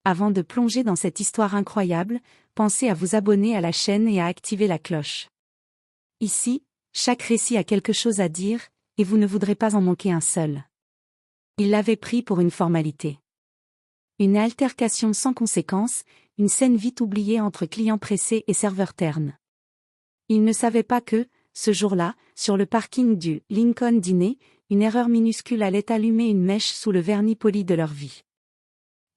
Avant de plonger dans cette histoire incroyable, pensez à vous abonner à la chaîne et à activer la cloche. Ici, chaque récit a quelque chose à dire, et vous ne voudrez pas en manquer un seul. Il l'avait pris pour une formalité. Une altercation sans conséquence, une scène vite oubliée entre clients pressés et serveurs ternes. Il ne savait pas que, ce jour-là, sur le parking du Lincoln Diner, une erreur minuscule allait allumer une mèche sous le vernis poli de leur vie.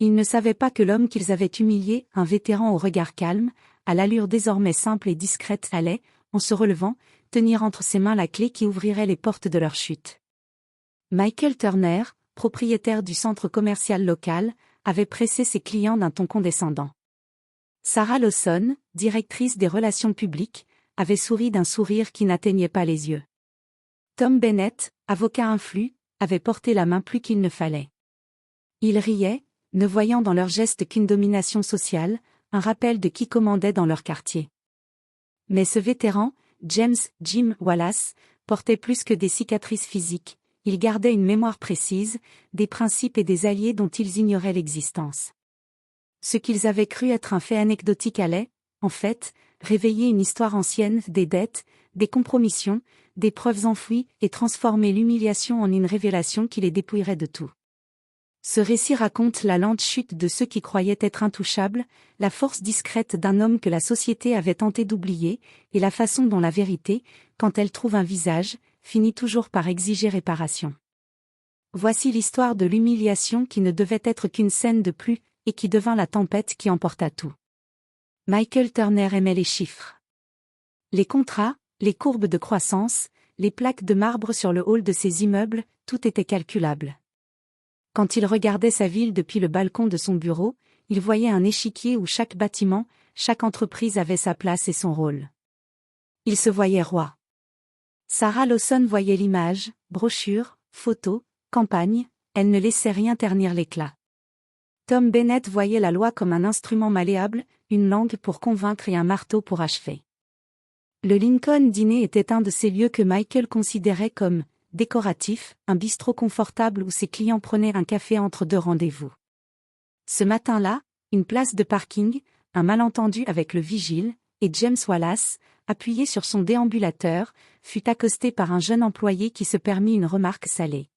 Ils ne savaient pas que l'homme qu'ils avaient humilié, un vétéran au regard calme, à l'allure désormais simple et discrète, allait, en se relevant, tenir entre ses mains la clé qui ouvrirait les portes de leur chute. Michael Turner, propriétaire du centre commercial local, avait pressé ses clients d'un ton condescendant. Sarah Lawson, directrice des relations publiques, avait souri d'un sourire qui n'atteignait pas les yeux. Tom Bennett, avocat influent, avait porté la main plus qu'il ne fallait. Ils riaient, ne voyant dans leurs gestes qu'une domination sociale, un rappel de qui commandait dans leur quartier. Mais ce vétéran, Jim Wallace, portait plus que des cicatrices physiques, il gardait une mémoire précise, des principes et des alliés dont ils ignoraient l'existence. Ce qu'ils avaient cru être un fait anecdotique allait, en fait, réveiller une histoire ancienne, des dettes, des compromissions, des preuves enfouies et transformer l'humiliation en une révélation qui les dépouillerait de tout. Ce récit raconte la lente chute de ceux qui croyaient être intouchables, la force discrète d'un homme que la société avait tenté d'oublier, et la façon dont la vérité, quand elle trouve un visage, finit toujours par exiger réparation. Voici l'histoire de l'humiliation qui ne devait être qu'une scène de plus, et qui devint la tempête qui emporta tout. Michael Turner aimait les chiffres. Les contrats, les courbes de croissance, les plaques de marbre sur le hall de ses immeubles, tout était calculable. Quand il regardait sa ville depuis le balcon de son bureau, il voyait un échiquier où chaque bâtiment, chaque entreprise avait sa place et son rôle. Il se voyait roi. Sarah Lawson voyait l'image, brochure, photos, campagne, elle ne laissait rien ternir l'éclat. Tom Bennett voyait la loi comme un instrument malléable, une langue pour convaincre et un marteau pour achever. Le Lincoln Diner était un de ces lieux que Michael considérait comme décoratif, un bistrot confortable où ses clients prenaient un café entre deux rendez-vous. Ce matin-là, une place de parking, un malentendu avec le vigile, et James Wallace, appuyé sur son déambulateur, fut accosté par un jeune employé qui se permit une remarque salée.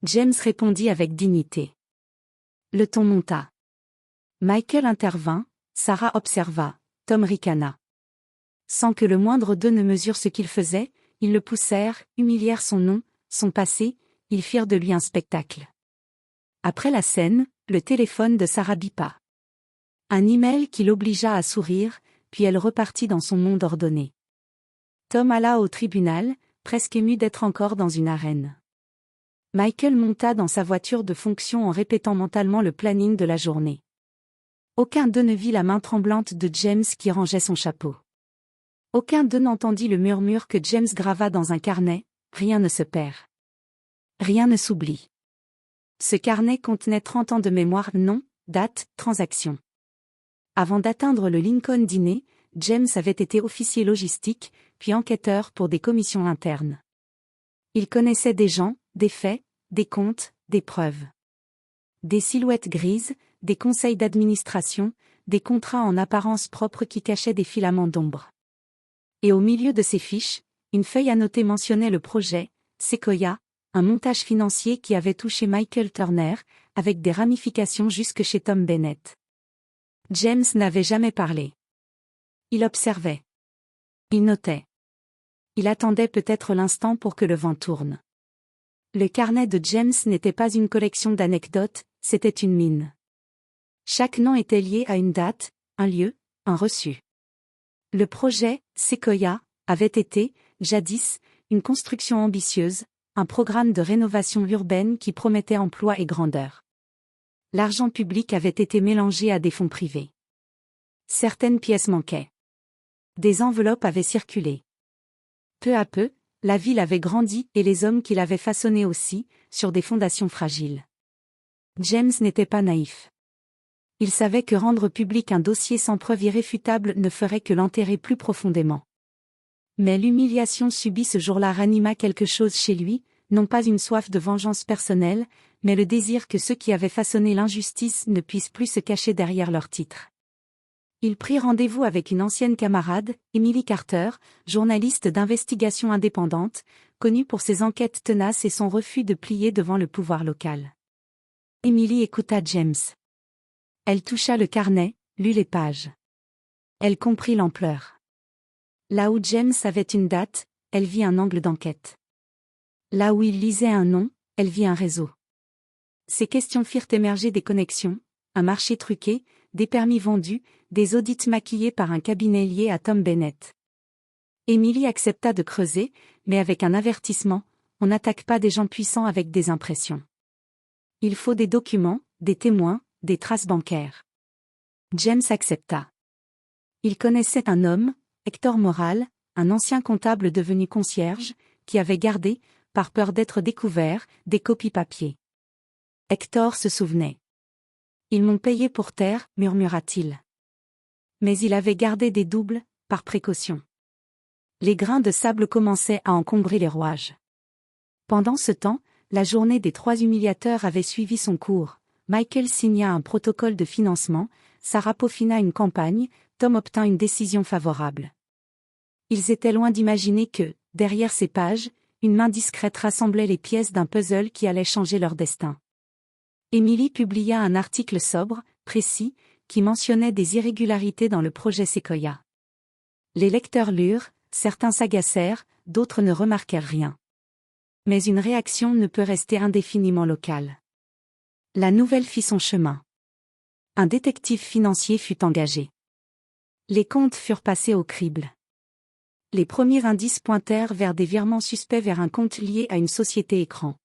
James répondit avec dignité. Le ton monta. Michael intervint, Sarah observa, Tom ricana. Sans que le moindre d'eux ne mesure ce qu'il faisait, ils le poussèrent, humilièrent son nom, son passé, ils firent de lui un spectacle. Après la scène, le téléphone de Sarah bipa. Un email qui l'obligea à sourire, puis elle repartit dans son monde ordonné. Tom alla au tribunal, presque ému d'être encore dans une arène. Michael monta dans sa voiture de fonction en répétant mentalement le planning de la journée. Aucun d'eux ne vit la main tremblante de James qui rangeait son chapeau. Aucun d'eux n'entendit le murmure que James grava dans un carnet, rien ne se perd. Rien ne s'oublie. Ce carnet contenait 30 ans de mémoire, nom, date, transaction. Avant d'atteindre le Lincoln Diner, James avait été officier logistique, puis enquêteur pour des commissions internes. Il connaissait des gens, des faits, des comptes, des preuves. Des silhouettes grises, des conseils d'administration, des contrats en apparence propres qui cachaient des filaments d'ombre. Et au milieu de ces fiches, une feuille annotée mentionnait le projet, Sequoia, un montage financier qui avait touché Michael Turner, avec des ramifications jusque chez Tom Bennett. James n'avait jamais parlé. Il observait. Il notait. Il attendait peut-être l'instant pour que le vent tourne. Le carnet de James n'était pas une collection d'anecdotes, c'était une mine. Chaque nom était lié à une date, un lieu, un reçu. Le projet, Sequoia, avait été, jadis, une construction ambitieuse, un programme de rénovation urbaine qui promettait emploi et grandeur. L'argent public avait été mélangé à des fonds privés. Certaines pièces manquaient. Des enveloppes avaient circulé. Peu à peu, la ville avait grandi et les hommes qui l'avaient façonnée aussi, sur des fondations fragiles. James n'était pas naïf. Il savait que rendre public un dossier sans preuve irréfutable ne ferait que l'enterrer plus profondément. Mais l'humiliation subie ce jour-là ranima quelque chose chez lui, non pas une soif de vengeance personnelle, mais le désir que ceux qui avaient façonné l'injustice ne puissent plus se cacher derrière leur titre. Il prit rendez-vous avec une ancienne camarade, Emily Carter, journaliste d'investigation indépendante, connue pour ses enquêtes tenaces et son refus de plier devant le pouvoir local. Emily écouta James. Elle toucha le carnet, lut les pages. Elle comprit l'ampleur. Là où James avait une date, elle vit un angle d'enquête. Là où il lisait un nom, elle vit un réseau. Ces questions firent émerger des connexions, un marché truqué, des permis vendus, des audits maquillés par un cabinet lié à Tom Bennett. Emily accepta de creuser, mais avec un avertissement, on n'attaque pas des gens puissants avec des impressions. Il faut des documents, des témoins, des traces bancaires. James accepta. Il connaissait un homme, Hector Moral, un ancien comptable devenu concierge, qui avait gardé, par peur d'être découvert, des copies papier. Hector se souvenait. « Ils m'ont payé pour taire », murmura-t-il. Mais il avait gardé des doubles, par précaution. Les grains de sable commençaient à encombrer les rouages. Pendant ce temps, la journée des 3 humiliateurs avait suivi son cours. Michael signa un protocole de financement, Sarah peaufina une campagne, Tom obtint une décision favorable. Ils étaient loin d'imaginer que, derrière ces pages, une main discrète rassemblait les pièces d'un puzzle qui allait changer leur destin. Emily publia un article sobre, précis, qui mentionnait des irrégularités dans le projet Sequoia. Les lecteurs lurent, certains s'agacèrent, d'autres ne remarquèrent rien. Mais une réaction ne peut rester indéfiniment locale. La nouvelle fit son chemin. Un détective financier fut engagé. Les comptes furent passés au crible. Les premiers indices pointèrent vers des virements suspects vers un compte lié à une société écran.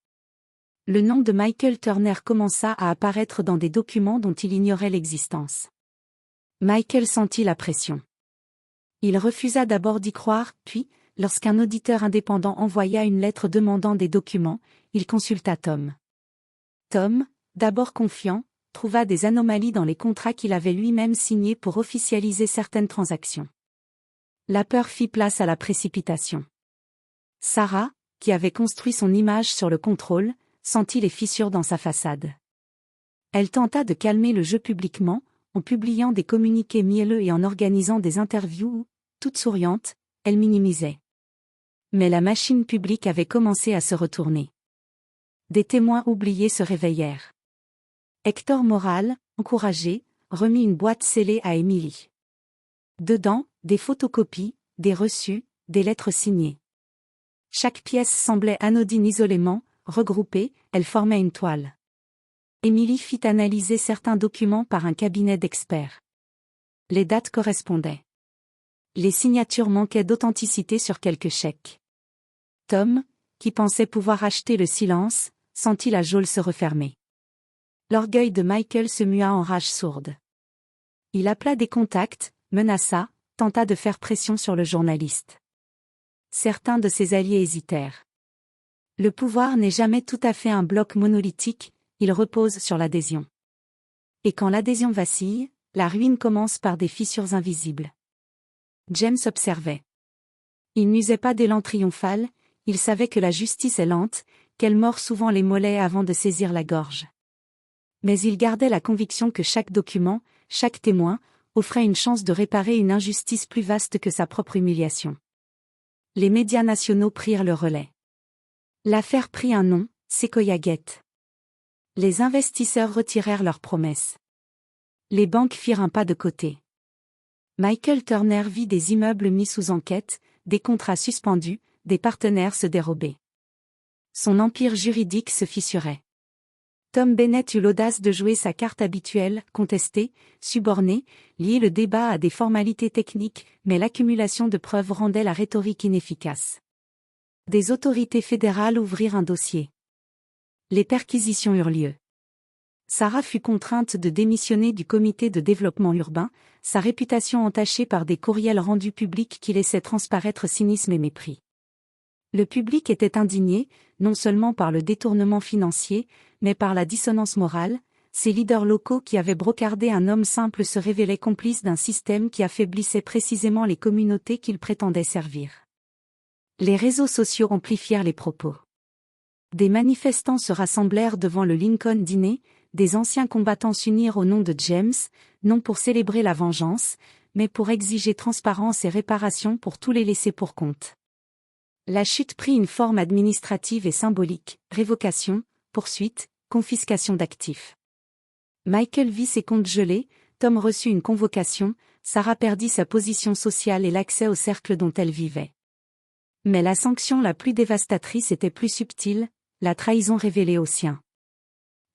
Le nom de Michael Turner commença à apparaître dans des documents dont il ignorait l'existence. Michael sentit la pression. Il refusa d'abord d'y croire, puis, lorsqu'un auditeur indépendant envoya une lettre demandant des documents, il consulta Tom. Tom, d'abord confiant, trouva des anomalies dans les contrats qu'il avait lui-même signés pour officialiser certaines transactions. La peur fit place à la précipitation. Sarah, qui avait construit son image sur le contrôle, sentit les fissures dans sa façade. Elle tenta de calmer le jeu publiquement, en publiant des communiqués mielleux et en organisant des interviews où, toute souriante, elle minimisait. Mais la machine publique avait commencé à se retourner. Des témoins oubliés se réveillèrent. Hector Moral, encouragé, remit une boîte scellée à Emily. Dedans, des photocopies, des reçus, des lettres signées. Chaque pièce semblait anodine isolément, regroupée, elle formait une toile. Emily fit analyser certains documents par un cabinet d'experts. Les dates correspondaient. Les signatures manquaient d'authenticité sur quelques chèques. Tom, qui pensait pouvoir acheter le silence, sentit la geôle se refermer. L'orgueil de Michael se mua en rage sourde. Il appela des contacts, menaça, tenta de faire pression sur le journaliste. Certains de ses alliés hésitèrent. Le pouvoir n'est jamais tout à fait un bloc monolithique, il repose sur l'adhésion. Et quand l'adhésion vacille, la ruine commence par des fissures invisibles. James observait. Il n'usait pas d'élan triomphal, il savait que la justice est lente, qu'elle mord souvent les mollets avant de saisir la gorge. Mais il gardait la conviction que chaque document, chaque témoin, offrait une chance de réparer une injustice plus vaste que sa propre humiliation. Les médias nationaux prirent le relais. L'affaire prit un nom, Sequoia Gate. Les investisseurs retirèrent leurs promesses. Les banques firent un pas de côté. Michael Turner vit des immeubles mis sous enquête, des contrats suspendus, des partenaires se dérober. Son empire juridique se fissurait. Tom Bennett eut l'audace de jouer sa carte habituelle, contester, suborner, lier le débat à des formalités techniques, mais l'accumulation de preuves rendait la rhétorique inefficace. Des autorités fédérales ouvrirent un dossier. Les perquisitions eurent lieu. Sarah fut contrainte de démissionner du comité de développement urbain, sa réputation entachée par des courriels rendus publics qui laissaient transparaître cynisme et mépris. Le public était indigné, non seulement par le détournement financier, mais par la dissonance morale. Ces leaders locaux qui avaient brocardé un homme simple se révélaient complices d'un système qui affaiblissait précisément les communautés qu'ils prétendaient servir. Les réseaux sociaux amplifièrent les propos. Des manifestants se rassemblèrent devant le Lincoln Diner, des anciens combattants s'unirent au nom de James, non pour célébrer la vengeance, mais pour exiger transparence et réparation pour tous les laissés pour compte. La chute prit une forme administrative et symbolique, révocation, poursuite, confiscation d'actifs. Michael vit ses comptes gelés, Tom reçut une convocation, Sarah perdit sa position sociale et l'accès au cercle dont elle vivait. Mais la sanction la plus dévastatrice était plus subtile, la trahison révélée aux siens.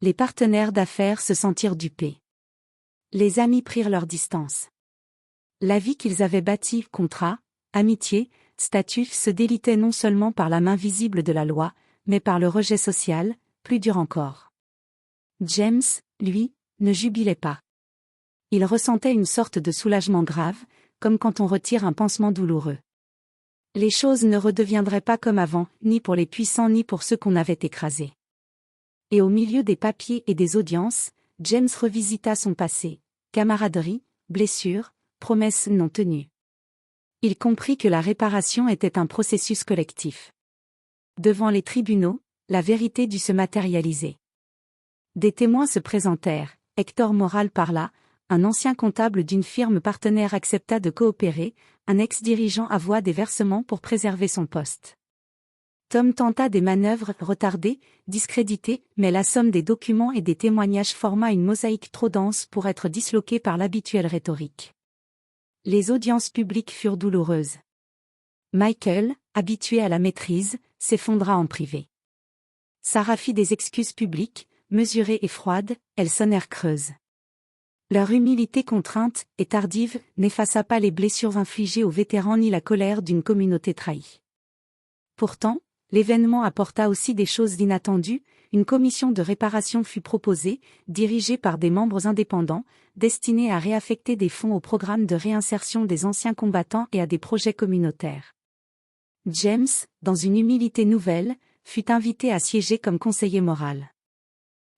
Les partenaires d'affaires se sentirent dupés. Les amis prirent leur distance. La vie qu'ils avaient bâtie, contrat, amitié, statut, se délitait non seulement par la main visible de la loi, mais par le rejet social, plus dur encore. James, lui, ne jubilait pas. Il ressentait une sorte de soulagement grave, comme quand on retire un pansement douloureux. Les choses ne redeviendraient pas comme avant, ni pour les puissants ni pour ceux qu'on avait écrasés. Et au milieu des papiers et des audiences, James revisita son passé, camaraderie, blessures, promesses non tenues. Il comprit que la réparation était un processus collectif. Devant les tribunaux, la vérité dut se matérialiser. Des témoins se présentèrent, Hector Moral parla, un ancien comptable d'une firme partenaire accepta de coopérer, un ex-dirigeant avoua des versements pour préserver son poste. Tom tenta des manœuvres retardées, discréditées, mais la somme des documents et des témoignages forma une mosaïque trop dense pour être disloquée par l'habituelle rhétorique. Les audiences publiques furent douloureuses. Michael, habitué à la maîtrise, s'effondra en privé. Sarah fit des excuses publiques, mesurées et froides, elles sonnèrent creuses. Leur humilité contrainte et tardive n'effaça pas les blessures infligées aux vétérans ni la colère d'une communauté trahie. Pourtant, l'événement apporta aussi des choses inattendues, une commission de réparation fut proposée, dirigée par des membres indépendants, destinée à réaffecter des fonds au programme de réinsertion des anciens combattants et à des projets communautaires. James, dans une humilité nouvelle, fut invité à siéger comme conseiller moral.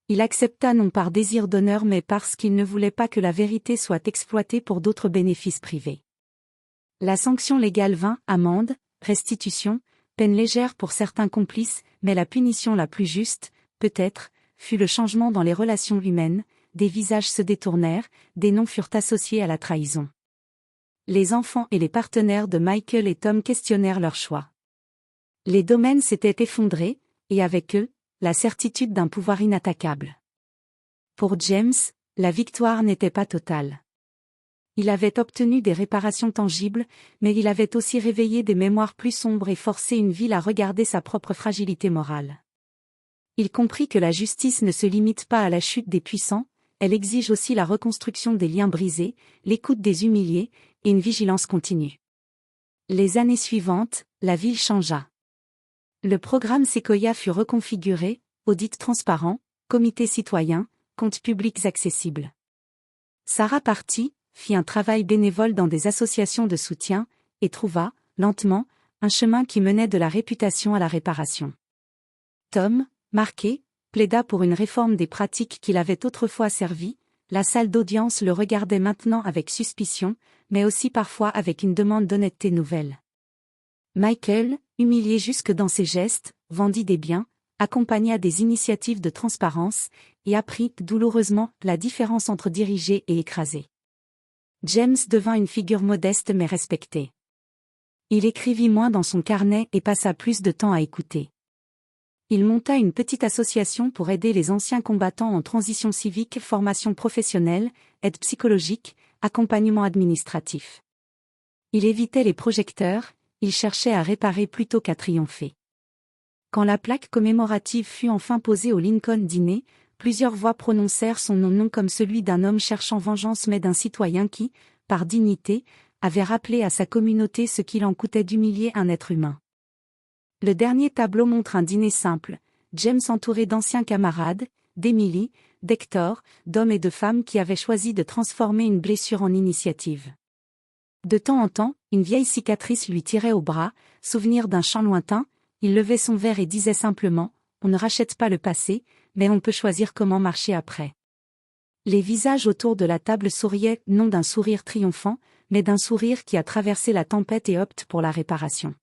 Il accepta non par désir d'honneur mais parce qu'il ne voulait pas que la vérité soit exploitée pour d'autres bénéfices privés. La sanction légale vint, amende, restitution, peine légère pour certains complices, mais la punition la plus juste, peut-être, fut le changement dans les relations humaines, des visages se détournèrent, des noms furent associés à la trahison. Les enfants et les partenaires de Michael et Tom questionnèrent leur choix. Les domaines s'étaient effondrés, et avec eux, la certitude d'un pouvoir inattaquable. Pour James, la victoire n'était pas totale. Il avait obtenu des réparations tangibles, mais il avait aussi réveillé des mémoires plus sombres et forcé une ville à regarder sa propre fragilité morale. Il comprit que la justice ne se limite pas à la chute des puissants, elle exige aussi la reconstruction des liens brisés, l'écoute des humiliés, et une vigilance continue. Les années suivantes, la ville changea. Le programme Sequoia fut reconfiguré, audit transparent, comité citoyen, comptes publics accessibles. Sarah partit, fit un travail bénévole dans des associations de soutien, et trouva, lentement, un chemin qui menait de la réputation à la réparation. Tom, marqué, plaida pour une réforme des pratiques qu'il avait autrefois servies, la salle d'audience le regardait maintenant avec suspicion, mais aussi parfois avec une demande d'honnêteté nouvelle. Michael, humilié jusque dans ses gestes, vendit des biens, accompagna des initiatives de transparence, et apprit douloureusement la différence entre diriger et écraser. James devint une figure modeste mais respectée. Il écrivit moins dans son carnet et passa plus de temps à écouter. Il monta une petite association pour aider les anciens combattants en transition civique, formation professionnelle, aide psychologique, accompagnement administratif. Il évitait les projecteurs, il cherchait à réparer plutôt qu'à triompher. Quand la plaque commémorative fut enfin posée au Lincoln Diner, plusieurs voix prononcèrent son nom non comme celui d'un homme cherchant vengeance mais d'un citoyen qui, par dignité, avait rappelé à sa communauté ce qu'il en coûtait d'humilier un être humain. Le dernier tableau montre un dîner simple, James entouré d'anciens camarades, d'Emily, d'Hector, d'hommes et de femmes qui avaient choisi de transformer une blessure en initiative. De temps en temps, une vieille cicatrice lui tirait au bras, souvenir d'un chant lointain, il levait son verre et disait simplement « On ne rachète pas le passé, mais on peut choisir comment marcher après ». Les visages autour de la table souriaient non d'un sourire triomphant, mais d'un sourire qui a traversé la tempête et opte pour la réparation.